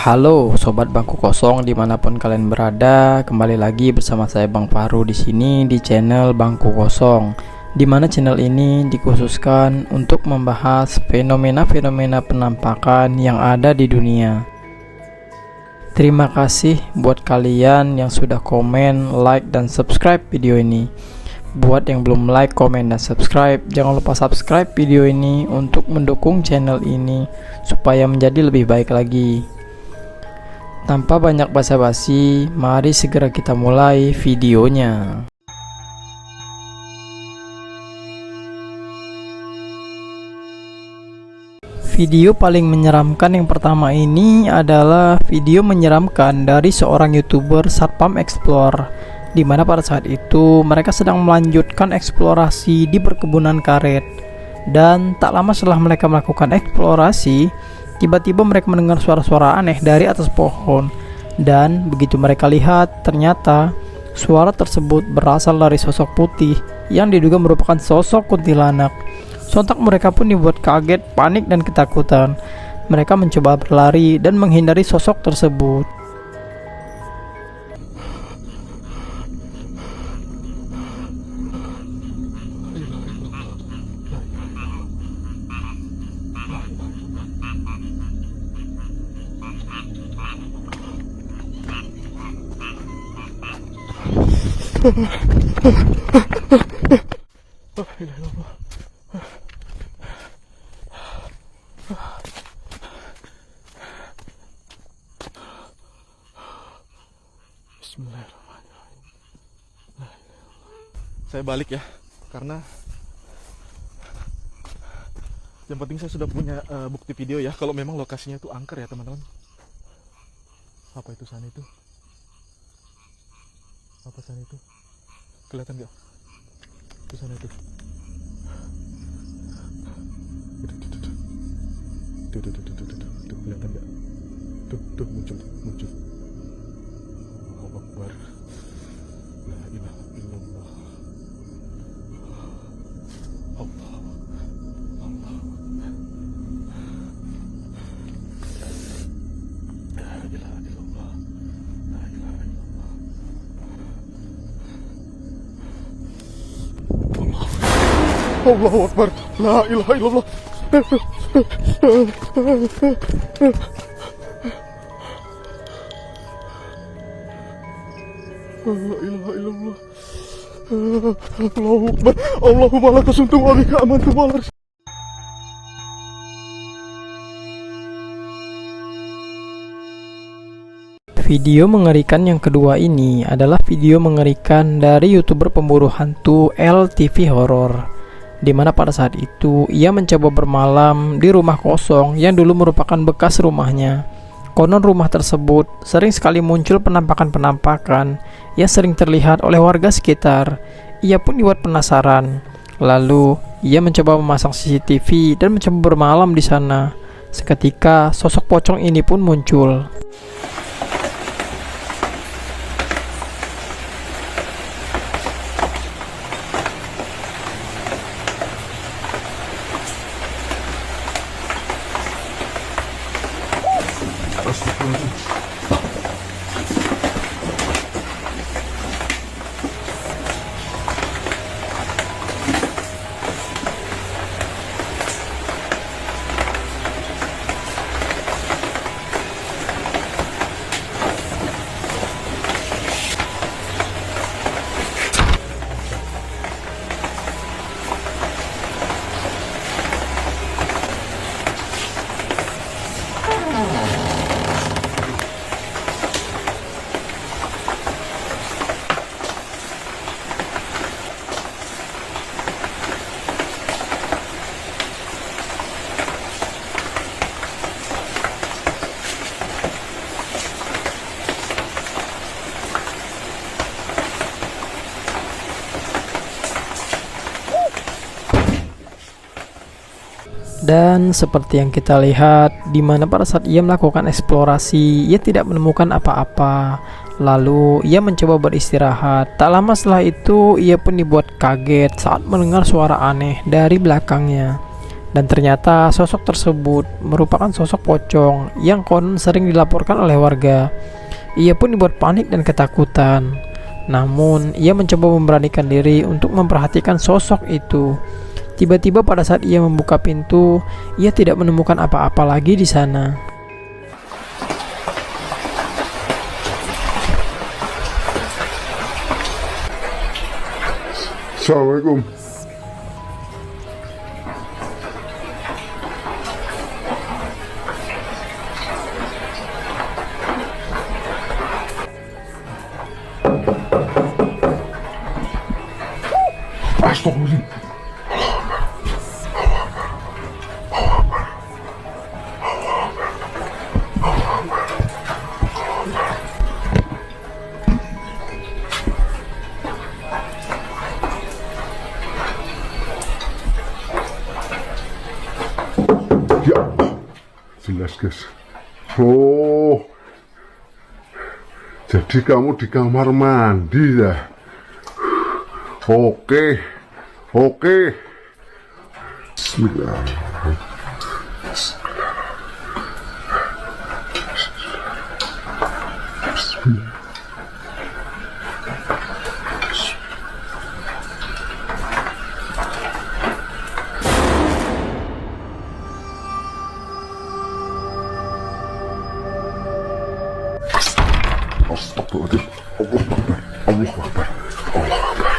Halo Sobat Bangku Kosong dimanapun kalian berada, kembali lagi bersama saya Bang Faru di sini di channel Bangku Kosong, di mana channel ini dikhususkan untuk membahas fenomena-fenomena penampakan yang ada di dunia. Terima kasih buat kalian yang sudah komen, like, dan subscribe video ini. Buat yang belum like, komen, dan subscribe, jangan lupa subscribe video ini untuk mendukung channel ini supaya menjadi lebih baik lagi. Tanpa banyak basa-basi, mari segera kita mulai videonya. Video paling menyeramkan yang pertama ini adalah video menyeramkan dari seorang YouTuber Satpam Explore, di mana pada saat itu mereka sedang melanjutkan eksplorasi di perkebunan karet. Dan tak lama setelah mereka melakukan eksplorasi, tiba-tiba mereka mendengar suara-suara aneh dari atas pohon. Dan begitu mereka lihat, ternyata suara tersebut berasal dari sosok putih yang diduga merupakan sosok kuntilanak. Sontak mereka pun dibuat kaget, panik, dan ketakutan. Mereka mencoba berlari dan menghindari sosok tersebut. Bismillahirrahmanirrahim. Saya balik ya, karena yang penting saya sudah punya bukti video ya, kalau memang lokasinya itu angker ya teman-teman. Apa itu sana itu? Apa sana itu? Kelihatan nggak? Itu sana itu. Tuh, kelihatan nggak? Tuh muncul. Allahu Akbar. La ilaha illallah. Allah. La ilaha illallah. La ilaha illallah. Allahu Akbar. La ilaha illallah. La ilaha illallah. Allahu Akbar. Allahumma laka sumtu wa bika amantu wa ala. Video mengerikan yang kedua ini adalah video mengerikan dari YouTuber pemburu hantu LTV Horror, di mana pada saat itu ia mencoba bermalam di rumah kosong yang dulu merupakan bekas rumahnya. Konon rumah tersebut sering sekali muncul penampakan-penampakan yang sering terlihat oleh warga sekitar. Ia pun dibuat penasaran. Lalu ia mencoba memasang CCTV dan mencoba bermalam di sana. Seketika sosok pocong ini pun muncul. Dan seperti yang kita lihat, di mana pada saat ia melakukan eksplorasi, ia tidak menemukan apa-apa. Lalu ia mencoba beristirahat. Tak lama setelah itu, ia pun dibuat kaget saat mendengar suara aneh dari belakangnya. Dan ternyata sosok tersebut merupakan sosok pocong yang konon sering dilaporkan oleh warga. Ia pun dibuat panik dan ketakutan. Namun, ia mencoba memberanikan diri untuk memperhatikan sosok itu. Tiba-tiba pada saat ia membuka pintu, ia tidak menemukan apa-apa lagi di sana. Assalamualaikum. Astagfirullahaladzim. Ya, jelas guys. Oh, jadi kamu di kamar mandi ya? Oke, oke. Bismillah. Bismillah. Astagfirullahaladzim. Allah Akbar. Allah Akbar. Allah Akbar.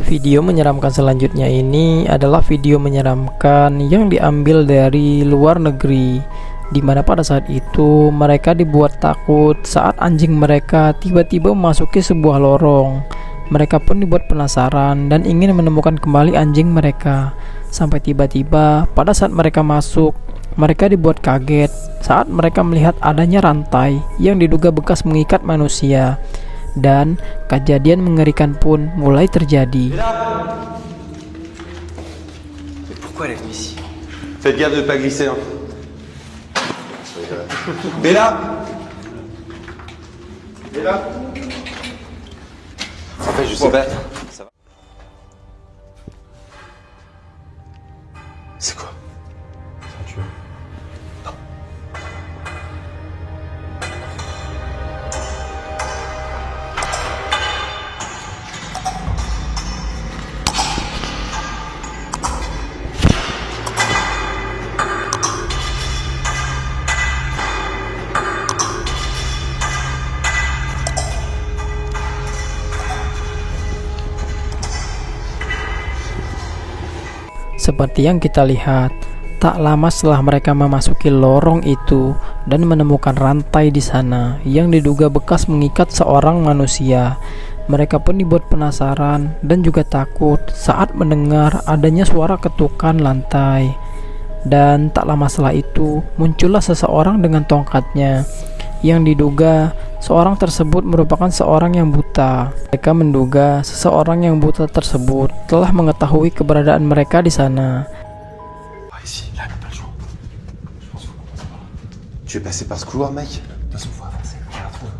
Video menyeramkan selanjutnya ini adalah video menyeramkan yang diambil dari luar negeri, di mana pada saat itu mereka dibuat takut saat anjing mereka tiba-tiba memasuki sebuah lorong. Mereka pun dibuat penasaran dan ingin menemukan kembali anjing mereka. Sampai tiba-tiba pada saat mereka masuk, mereka dibuat kaget saat mereka melihat adanya rantai yang diduga bekas mengikat manusia. Dan kejadian mengerikan pun mulai terjadi. Mais pourquoi elle est venue ici? Faites gaffe de pas glisser. Hein. Bella. Bella. En fait, je sais pas. Ça va? C'est quoi? C'est un tueur. Non. Seperti yang kita lihat, tak lama setelah mereka memasuki lorong itu dan menemukan rantai di sana yang diduga bekas mengikat seorang manusia, mereka pun dibuat penasaran dan juga takut saat mendengar adanya suara ketukan lantai. Dan tak lama setelah itu muncullah seseorang dengan tongkatnya yang diduga seorang tersebut merupakan seorang yang buta. Mereka menduga seseorang yang buta tersebut telah mengetahui keberadaan mereka di sana. Ah, ici, là, pas le choix. Je pense qu'on commence par là. Tu veux passer par ce couloir, mec? De toute façon, faut avancer. Regarde-toi.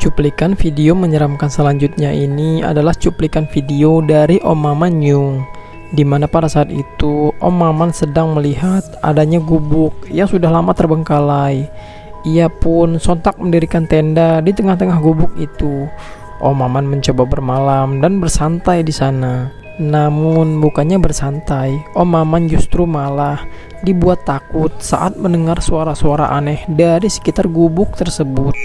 Cuplikan video menyeramkan selanjutnya ini adalah cuplikan video dari Om Maman Nyung, di mana pada saat itu Om Maman sedang melihat adanya gubuk yang sudah lama terbengkalai. Ia pun sontak mendirikan tenda di tengah-tengah gubuk itu. Om Maman mencoba bermalam dan bersantai di sana. Namun bukannya bersantai, Om Maman justru malah dibuat takut saat mendengar suara-suara aneh dari sekitar gubuk tersebut.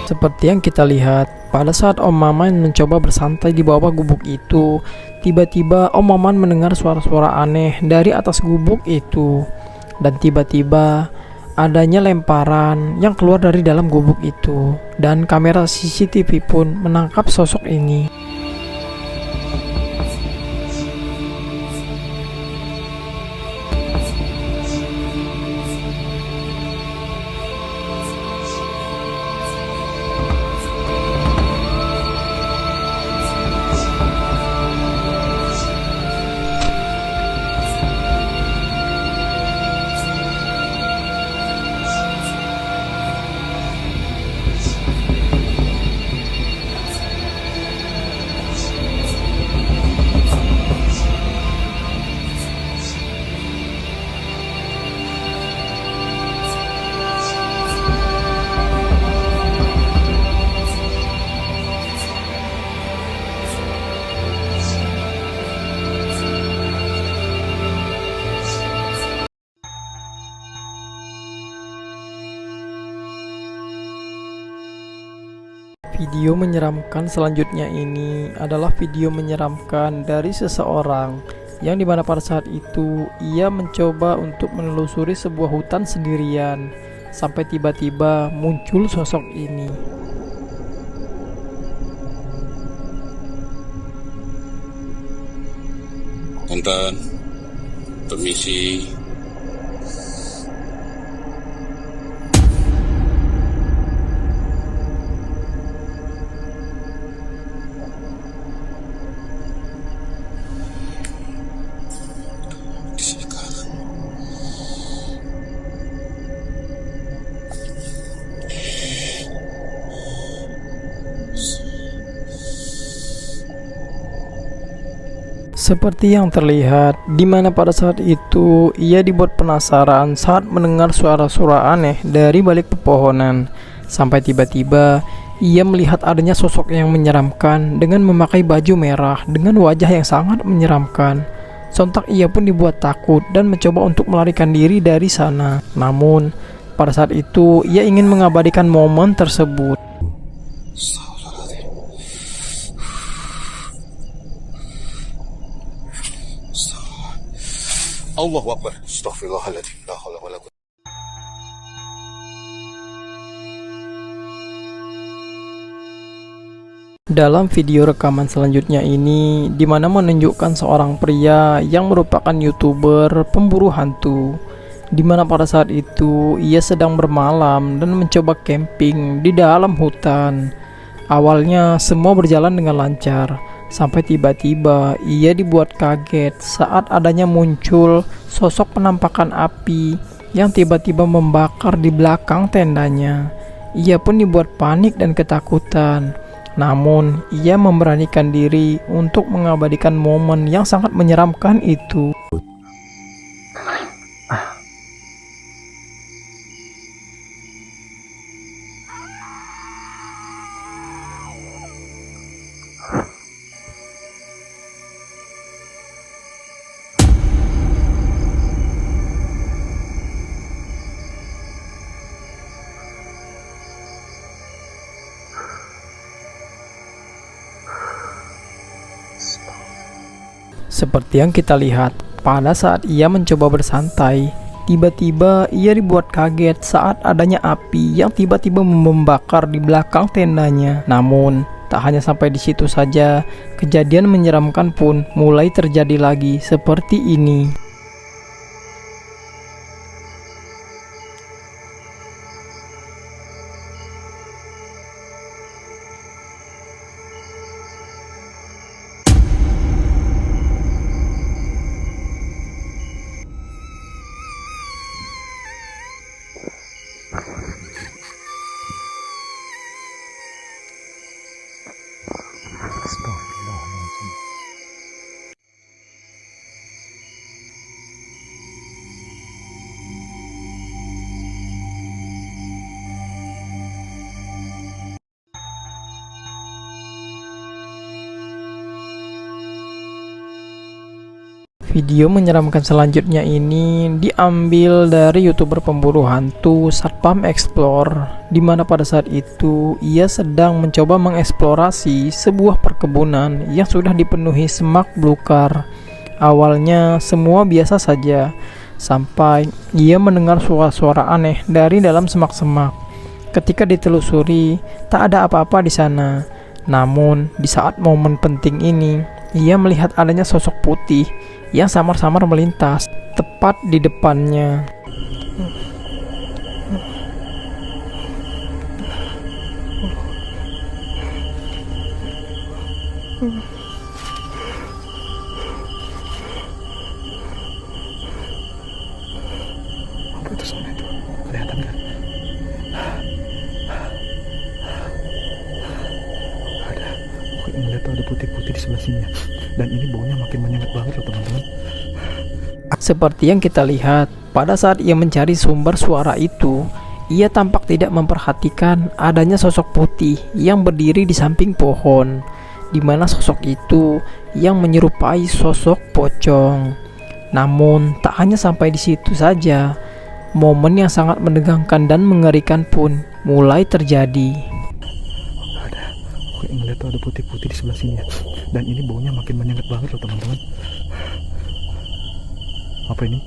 Seperti yang kita lihat, pada saat Om Maman mencoba bersantai di bawah gubuk itu, tiba-tiba Om Maman mendengar suara-suara aneh dari atas gubuk itu. Dan tiba-tiba adanya lemparan yang keluar dari dalam gubuk itu. Dan kamera CCTV pun menangkap sosok ini. Video menyeramkan selanjutnya ini adalah video menyeramkan dari seseorang yang dimana pada saat itu ia mencoba untuk menelusuri sebuah hutan sendirian sampai tiba-tiba muncul sosok ini. Punten, permisi. Seperti yang terlihat, di mana pada saat itu ia dibuat penasaran saat mendengar suara-suara aneh dari balik pepohonan. Sampai tiba-tiba ia melihat adanya sosok yang menyeramkan dengan memakai baju merah dengan wajah yang sangat menyeramkan. Sontak ia pun dibuat takut dan mencoba untuk melarikan diri dari sana. Namun, pada saat itu ia ingin mengabadikan momen tersebut. Allahu Akbar. Astaghfirullahaladzim. La haula wala quwwata. Dalam video rekaman selanjutnya ini, dimana menunjukkan seorang pria yang merupakan YouTuber pemburu hantu, dimana pada saat itu ia sedang bermalam dan mencoba camping di dalam hutan. Awalnya semua berjalan dengan lancar, sampai tiba-tiba ia dibuat kaget saat adanya muncul sosok penampakan api yang tiba-tiba membakar di belakang tendanya. Ia pun dibuat panik dan ketakutan. Namun, ia memberanikan diri untuk mengabadikan momen yang sangat menyeramkan itu. Seperti yang kita lihat, pada saat ia mencoba bersantai, tiba-tiba ia dibuat kaget saat adanya api yang tiba-tiba membakar di belakang tendanya. Namun, tak hanya sampai di situ saja, kejadian menyeramkan pun mulai terjadi lagi seperti ini. Video menyeramkan selanjutnya ini diambil dari YouTuber pemburu hantu Satpam Explore, di mana pada saat itu ia sedang mencoba mengeksplorasi sebuah perkebunan yang sudah dipenuhi semak belukar. Awalnya semua biasa saja, sampai ia mendengar suara-suara aneh dari dalam semak-semak. Ketika ditelusuri, tak ada apa-apa di sana. Namun, di saat momen penting ini, ia melihat adanya sosok putih yang samar-samar melintas tepat di depannya. Apa itu sana itu? Kelihatan kan? Ada. Aku melihat tuh ada putih-putih di sebelah sini ya. Dan ini baunya makin menyengat banget loh teman-teman. Seperti yang kita lihat, pada saat ia mencari sumber suara itu, ia tampak tidak memperhatikan adanya sosok putih yang berdiri di samping pohon, di mana sosok itu yang menyerupai sosok pocong. Namun, tak hanya sampai di situ saja, momen yang sangat menegangkan dan mengerikan pun mulai terjadi. Ada. Aku melihat tuh ada putih-putih di sebelah sini ya. Dan ini baunya makin menyengat banget loh teman-teman. Apa ini?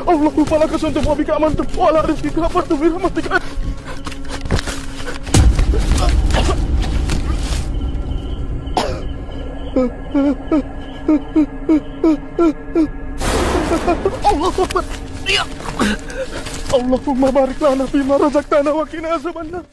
Allahumma laka suntum wa bika amantum wa ala rizqika amantum bi rahmatika. Allahumma barik lana fima razaqtana wa qina azabannar.